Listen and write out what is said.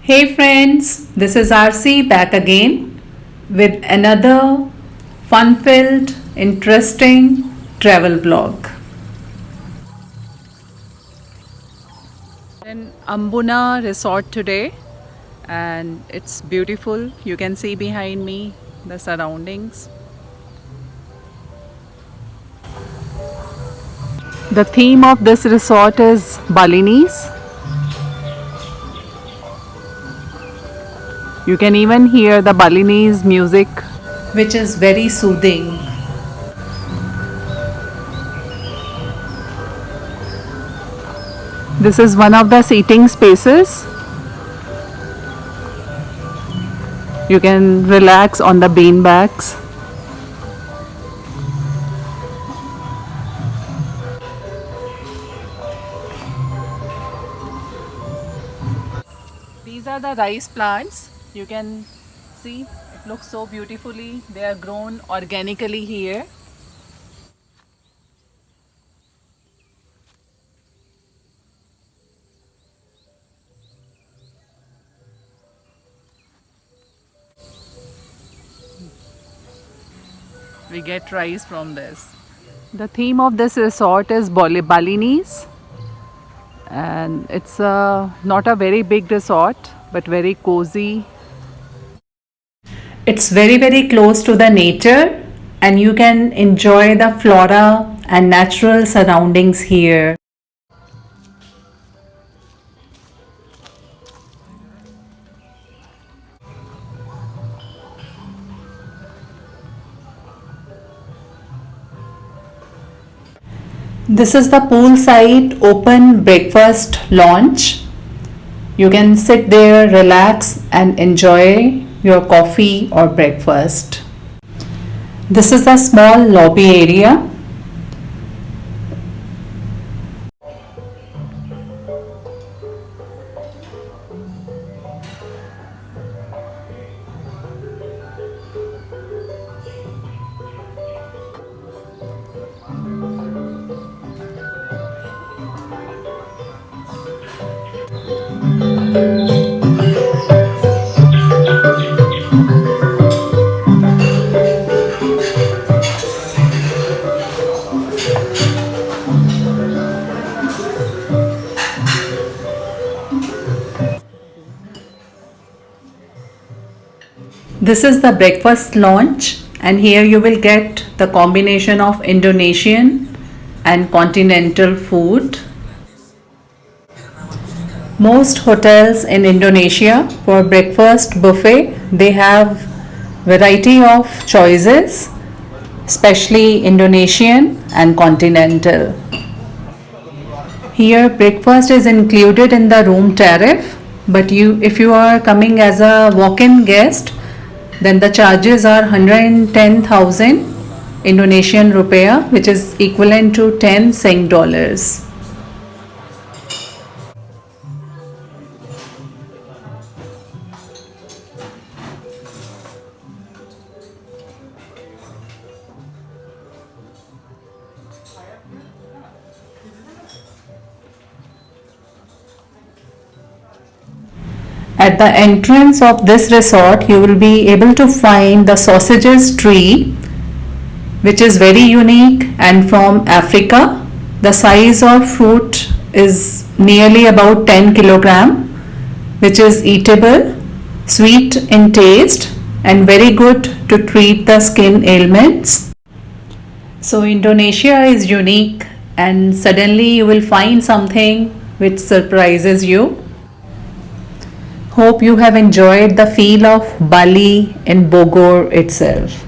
Hey friends, this is RC back again with another fun filled, interesting travel vlog. In Ambuna Resort today, and it's beautiful. You can see behind me the surroundings. The theme of this resort is Balinese. You can even hear the Balinese music, which is very soothing. This is one of the seating spaces. You can relax on the bean bags. These are the rice plants. You can see it looks so beautifully. They are grown organically here. We get rice from this. The theme of this resort is Balinese, and it's not a very big resort but very cozy. It's very close to the nature, and you can enjoy the flora and natural surroundings here. This is the poolside open breakfast lounge. You can sit there, relax, and enjoy your coffee or breakfast. This is a small lobby area. This is the breakfast lounge, and here you will get the combination of Indonesian and continental food. Most hotels in Indonesia for breakfast buffet, they have variety of choices, especially Indonesian and continental. Here breakfast is included in the room tariff, but if you are coming as a walk-in guest, then the charges are 110,000 Indonesian rupiah, which is equivalent to 10 Sing dollars. At the entrance of this resort, you will be able to find the sausages tree, which is very unique and from Africa. The size of fruit is nearly about 10 kilogram, which is eatable, sweet in taste, and very good to treat the skin ailments. So Indonesia is unique, and suddenly you will find something which surprises you. Hope you have enjoyed the feel of Bali in Bogor itself.